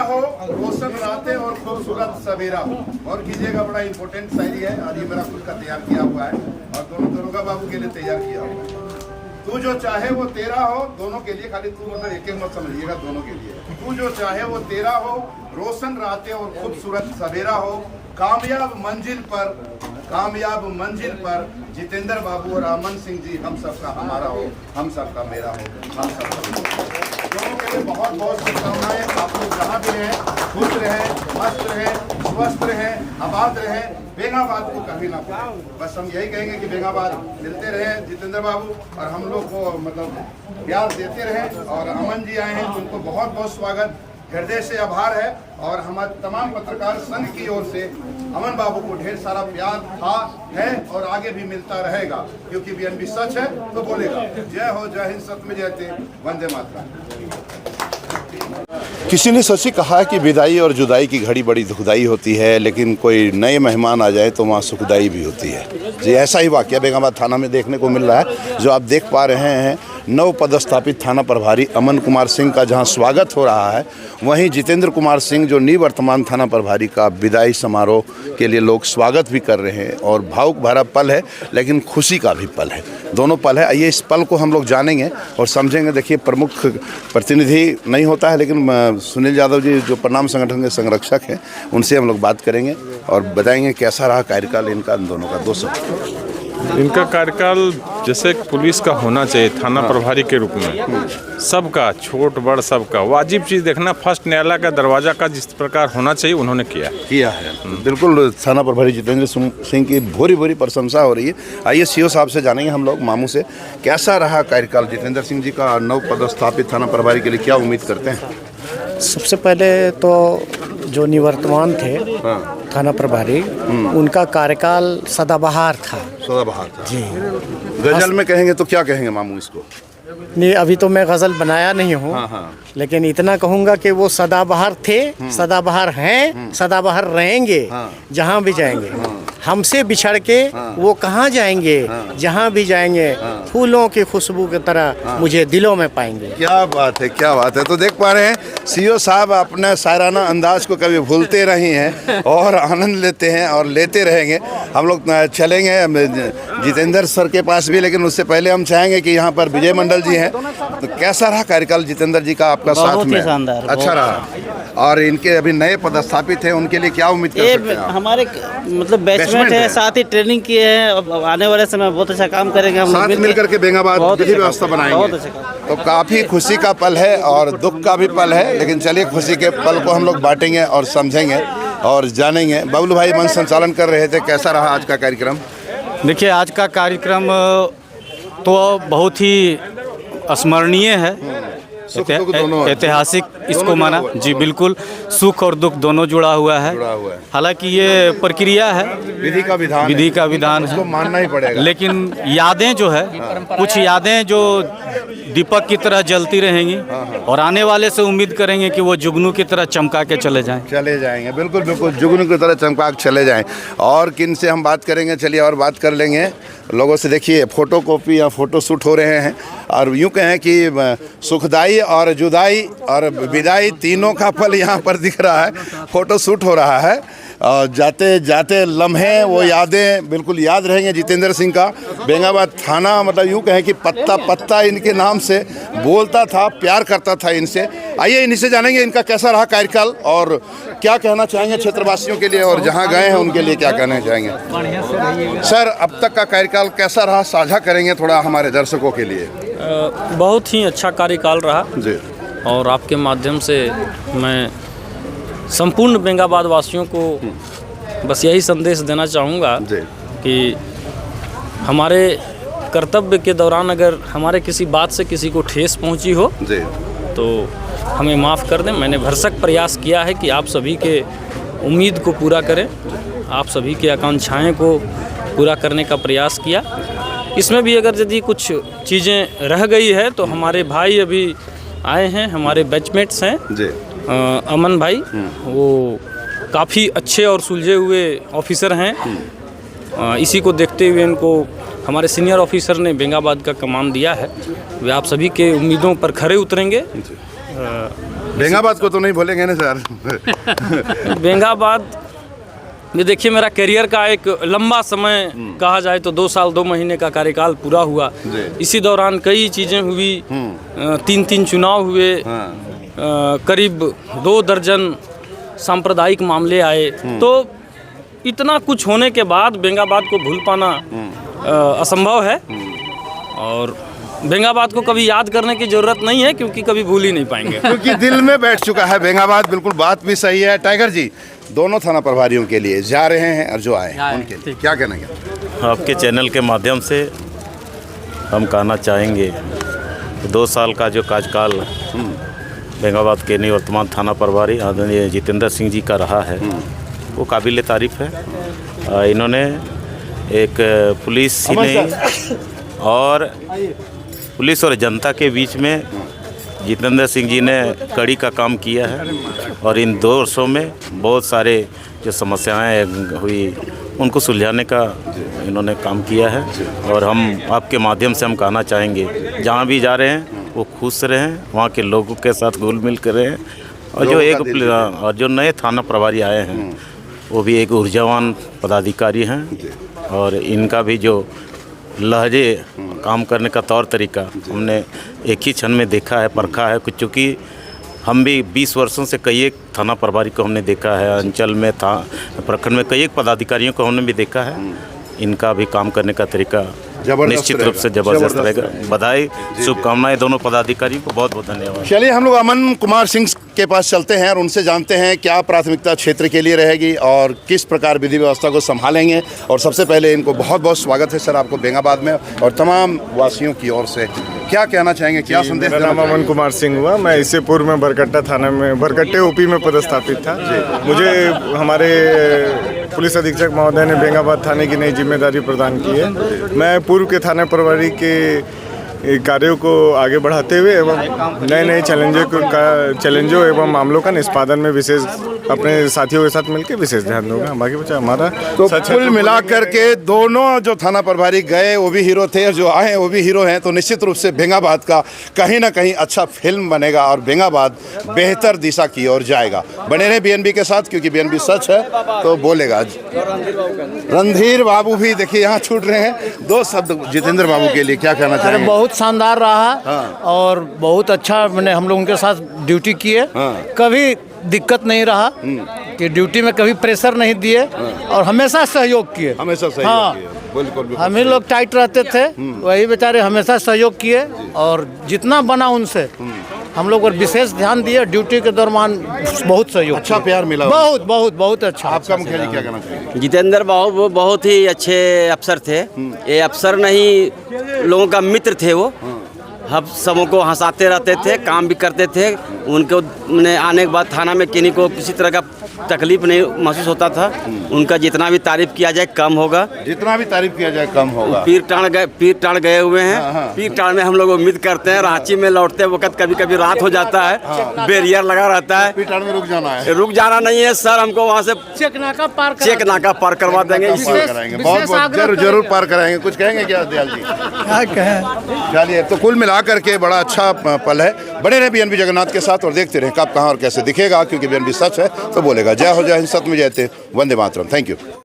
हो, रोशन रातें और खूबसूरत सवेरा हो। और कीजिएगा, बड़ा इंपॉर्टेंट शायरी है और ये मेरा खुद का तैयार किया हुआ है और दोनों दरोगा बाबू के लिए तैयार किया हुआ है। तू जो चाहे वो तेरा हो, दोनों के लिए, खाली तू मतलब एक मत समझिएगा, दोनों के लिए। तू जो चाहे वो तेरा हो, रोशन रातें और खूबसूरत सवेरा हो, कामयाब मंजिल पर जितेंद्र बाबू और अमन सिंह जी हम सबका हमारा हो, हम सबका मेरा हो, हम सबका। दोनों के लिए बहुत बहुत शुभकामनाएं। आप लोग जहाँ भी रहें, खुश रहें, मस्त रहें, स्वस्थ रहें, आबाद रहें, बेंगाबाद को कभी ना भूलें। बस हम यही कहेंगे कि बेंगाबाद मिलते रहें जितेंद्र बाबू, और हम लोग को मतलब प्यार देते रहें। और अमन जी आए हैं तो उनको बहुत बहुत स्वागत, हृदय से आभार है। और हमारे तमाम पत्रकार संघ की ओर से अमन बाबू को ढेर सारा प्यार था, है और आगे भी मिलता रहेगा, क्योंकि बीएनबी सच है तो बोलेगा। जय हो, जय हिंद, सत्य में जयते, वंदे मातरम। किसी ने सच ही कहा कि विदाई और जुदाई की घड़ी बड़ी दुखदाई होती है, लेकिन कोई नए मेहमान आ जाए तो वहाँ सुखदाई भी होती है। जी, ऐसा ही वाक़या बेंगाबाद थाना में देखने को मिल रहा है। जो आप देख पा रहे हैं, नव पदस्थापित थाना प्रभारी अमन कुमार सिंह का जहां स्वागत हो रहा है, वहीं जितेंद्र कुमार सिंह जो निवर्तमान थाना प्रभारी का विदाई समारोह के लिए लोग स्वागत भी कर रहे हैं। और भावुक भरा पल है, लेकिन खुशी का भी पल है, दोनों पल है। आइए इस पल को हम लोग जानेंगे और समझेंगे। देखिए, प्रमुख प्रतिनिधि नहीं होता है, लेकिन सुनील यादव जी जो प्रणाम संगठन के संरक्षक हैं, उनसे हम लोग बात करेंगे और बताएंगे कैसा रहा कार्यकाल इनका, इन दोनों का। 200 इनका कार्यकाल जैसे पुलिस का होना चाहिए, थाना प्रभारी के रूप में सबका, छोट बड़ सबका वाजिब चीज़ देखना। फर्स्ट न्यायालय का दरवाजा का जिस प्रकार होना चाहिए उन्होंने किया है। बिल्कुल, थाना प्रभारी जितेंद्र सिंह की भूरी भूरी प्रशंसा हो रही है। आइए सीओ साहब से जानेंगे हम लोग, मामू से, कैसा रहा कार्यकाल जितेंद्र सिंह जी का नव पदस्थापित थाना प्रभारी के लिए, क्या उम्मीद करते हैं? सबसे पहले तो जो निवर्तमान थे थाना प्रभारी, उनका कार्यकाल सदाबहार था। जी, गजल में कहेंगे तो क्या कहेंगे मामू इसको? नहीं, अभी तो मैं गज़ल बनाया नहीं हूँ। लेकिन इतना कहूँगा कि वो सदाबहार थे, सदाबहार हैं, सदाबहार रहेंगे। जहाँ भी जाएंगे, हमसे बिछड़ के वो कहाँ जाएंगे, जहाँ भी जाएंगे फूलों की खुशबू की तरह मुझे दिलों में पाएंगे। क्या बात है, क्या बात है। तो देख पा रहे हैं सीओ साहब अपने शायराना अंदाज को कभी भूलते नहीं हैं और आनंद लेते हैं और लेते रहेंगे। हम लोग चलेंगे जितेंद्र सर के पास भी, लेकिन उससे पहले हम चाहेंगे कि यहाँ पर विजय मंडल जी हैं। तो कैसा रहा कार्यकाल जितेंद्र जी का आपका साथ में? अच्छा रहा। और इनके अभी नए पदस्थापित हैं, उनके लिए क्या उम्मीद कर सकते हैं आप? हमारे मतलब बैचमेट है, साथ ही ट्रेनिंग किए हैं। अब आने वाले समय बहुत अच्छा काम करेंगे हम साथ मिलकर के बेंगाबाद विधि व्यवस्था बनाएंगे। तो काफ़ी खुशी का पल है और दुख का भी पल है, लेकिन चलिए खुशी के पल को हम लोग बांटेंगे और समझेंगे और जानेंगे। बबलू भाई मंच संचालन कर रहे थे, कैसा रहा आज का कार्यक्रम? देखिए, आज का कार्यक्रम तो बहुत ही स्मरणीय है, ऐतिहासिक इसको माना। जी बिल्कुल, सुख और दुख दोनों जुड़ा हुआ है। हालांकि ये प्रक्रिया है, विधि का विधान है, मानना ही पड़ेगा। लेकिन यादें जो है, कुछ यादें जो दीपक की तरह जलती रहेंगी और आने वाले से उम्मीद करेंगे कि वो जुगनू की तरह चमका के चले जाएंगे। बिल्कुल बिल्कुल, जुगनू की तरह चमका के चले जाएं। और किन से हम बात करेंगे, चलिए और बात कर लेंगे लोगों से। देखिए, फोटो कॉपी या फोटो शूट हो रहे हैं और यूँ कहें कि सुखदाई और जुदाई और विदाई तीनों का पल यहाँ पर दिख रहा है। फोटो शूट हो रहा है और जाते जाते लम्हे वो यादें बिल्कुल याद रहेंगे जितेंद्र सिंह का। बेंगाबाद थाना मतलब यूँ कहें कि पत्ता पत्ता इनके नाम से बोलता था, प्यार करता था इनसे। आइए इनसे जानेंगे इनका कैसा रहा कार्यकाल और क्या कहना चाहेंगे क्षेत्रवासियों के लिए और जहाँ गए हैं उनके लिए क्या कहना चाहेंगे। सर, अब तक का कार्यकाल कैसा रहा, साझा करेंगे थोड़ा हमारे दर्शकों के लिए? बहुत ही अच्छा कार्यकाल रहा जी। और आपके माध्यम से मैं संपूर्ण बेंगाबाद वासियों को बस यही संदेश देना चाहूँगा कि हमारे कर्तव्य के दौरान अगर हमारे किसी बात से किसी को ठेस पहुँची हो तो हमें माफ़ कर दें। मैंने भरसक प्रयास किया है कि आप सभी के उम्मीद को पूरा करें, आप सभी की आकांक्षाएं को पूरा करने का प्रयास किया। इसमें भी अगर यदि कुछ चीज़ें रह गई है तो हमारे भाई अभी आए हैं, हमारे बैचमेट्स हैं अमन भाई, वो काफ़ी अच्छे और सुलझे हुए ऑफिसर हैं। इसी को देखते हुए इनको हमारे सीनियर ऑफिसर ने बेंगाबाद का कमान दिया है। वे आप सभी के उम्मीदों पर खरे उतरेंगे। बेंगाबाद को तो नहीं भूलेंगे ना सर? बेंगाबाद ये देखिए, मेरा करियर का एक लंबा समय कहा जाए तो 2 साल 2 महीने का कार्यकाल पूरा हुआ। इसी दौरान कई चीज़ें हुई, 3 चुनाव हुए, करीब 2 दर्जन सांप्रदायिक मामले आए। तो इतना कुछ होने के बाद बेंगाबाद को भूल पाना असंभव है, और बेंगाबाद को कभी याद करने की ज़रूरत नहीं है, क्योंकि कभी भूल ही नहीं पाएंगे। क्योंकि दिल में बैठ चुका है बेंगाबाद। बिल्कुल बात भी सही है। टाइगर जी, दोनों थाना प्रभारियों के लिए जा रहे हैं और जो आए हैं उनके लिए क्या कहना है? आपके चैनल के माध्यम से हम कहना चाहेंगे 2 साल का जो कार्यकाल बेंगाबाद के निवर्तमान थाना प्रभारी आदरणीय जितेंद्र सिंह जी का रहा है, वो काबिल तारीफ़ है। इन्होंने एक पुलिस ही नहीं और पुलिस और जनता के बीच में जितेंद्र सिंह जी ने कड़ी का काम किया है, और इन 2 वर्षों में बहुत सारे जो समस्याएं हुई उनको सुलझाने का इन्होंने काम किया है। और हम आपके माध्यम से हम कहना चाहेंगे, जहाँ भी जा रहे हैं वो खुश रहें, वहाँ के लोगों के साथ घुल मिल कर रहें, और जो नए थाना प्रभारी आए हैं वो भी एक ऊर्जावान पदाधिकारी हैं, और इनका भी जो लहजे काम करने का तौर तरीका हमने एक ही क्षण में देखा है, परखा है। कुछ चूँकि हम भी 20 वर्षों से कई एक थाना प्रभारी को हमने देखा है, अंचल में था, प्रखंड में कई एक पदाधिकारियों को हमने भी देखा है। इनका भी काम करने का तरीका निश्चित रूप से जबरदस्त रहेगा। बधाई, शुभकामनाएं दोनों पदाधिकारियों को, बहुत बहुत धन्यवाद। चलिए हम लोग अमन कुमार सिंह के पास चलते हैं और उनसे जानते हैं क्या प्राथमिकता क्षेत्र के लिए रहेगी और किस प्रकार विधि व्यवस्था को संभालेंगे। और सबसे पहले इनको बहुत बहुत स्वागत है सर आपको बेंगाबाद में, और तमाम वासियों की ओर से क्या कहना चाहेंगे, क्या संदेश? मेरा नाम अमन कुमार सिंह हुआ। मैं इससे पूर्व में बरकट्टा थाना में, बरकट्टे ओपी में पदस्थापित था। मुझे हमारे पुलिस अधीक्षक महोदय ने बेंगाबाद थाने की नई जिम्मेदारी प्रदान की है। मैं पूर्व के थाना प्रभारी के कार्यों को आगे बढ़ाते हुए एवं नए चैलेंजों एवं मामलों का निष्पादन में विशेष अपने साथियों के साथ मिलकर विशेष ध्यान दूंगा। बाकी बच्चा हमारा तो कुल मिलाकर के दोनों जो थाना प्रभारी गए वो भी हीरो थे और जो आए वो भी हीरो हैं। तो निश्चित रूप से बेंगाबाद का कहीं ना कहीं अच्छा फिल्म बनेगा और बेंगाबाद बेहतर दिशा की ओर जाएगा। बने रहे बीएनबी के साथ, क्योंकि बीएनबी सच है तो बोलेगा। रणधीर बाबू भी देखिए यहाँ छूट रहे हैं। 2 शब्द जितेंद्र बाबू के लिए क्या कहना चाहेंगे? बहुत शानदार रहा और बहुत अच्छा, मैंने हम लोग उनके साथ ड्यूटी किए। कभी दिक्कत नहीं रहा कि ड्यूटी में कभी प्रेशर नहीं दिए और हमेशा सहयोग किए। हमेशा सहयोग किए। बिल्कुल हम ही लोग टाइट रहते थे, वही बेचारे हमेशा सहयोग किए और जितना बना उनसे हम लोग पर विशेष ध्यान दिए। ड्यूटी के दौरान बहुत सहयोग, अच्छा प्यार मिला, बहुत बहुत बहुत अच्छा। आपका मुखिया जी क्या कहना चाहिए? जितेंद्र बाबू वो बहुत ही अच्छे अफसर थे। ये अफसर नहीं, लोगों का मित्र थे वो। हम सबों को हंसाते रहते थे, काम भी करते थे। उनको आने के बाद थाना में किसी को किसी तरह का तकलीफ नहीं महसूस होता था। उनका जितना भी तारीफ किया जाए कम होगा, जितना भी तारीफ किया जाए कम होगा। पीर टाण गए हुए हैं। पीर टाण में हम लोग उम्मीद करते हैं, रांची में लौटते वक्त कभी कभी रात हो जाता है, बैरियर लगा रहता है। पीर टाण में रुक जाना है? रुक जाना नहीं है सर, हमको वहाँ से चेक नाका पार करवा देंगे। बहुत जरूर पार कराएंगे। कुछ कहेंगे क्या दयाल जी? क्या कहें? चलिए, तो कुल मिलाकर के बड़ा अच्छा पल है। बने रहे बीएनबी जगन्नाथ के साथ और देखते रहे कब कहाँ और कैसे दिखेगा, क्योंकि बीएनबी सच है तो बोलेगा। जय हो, जय हिंद, सत्य में जयते, वंदे मातरम। Thank you.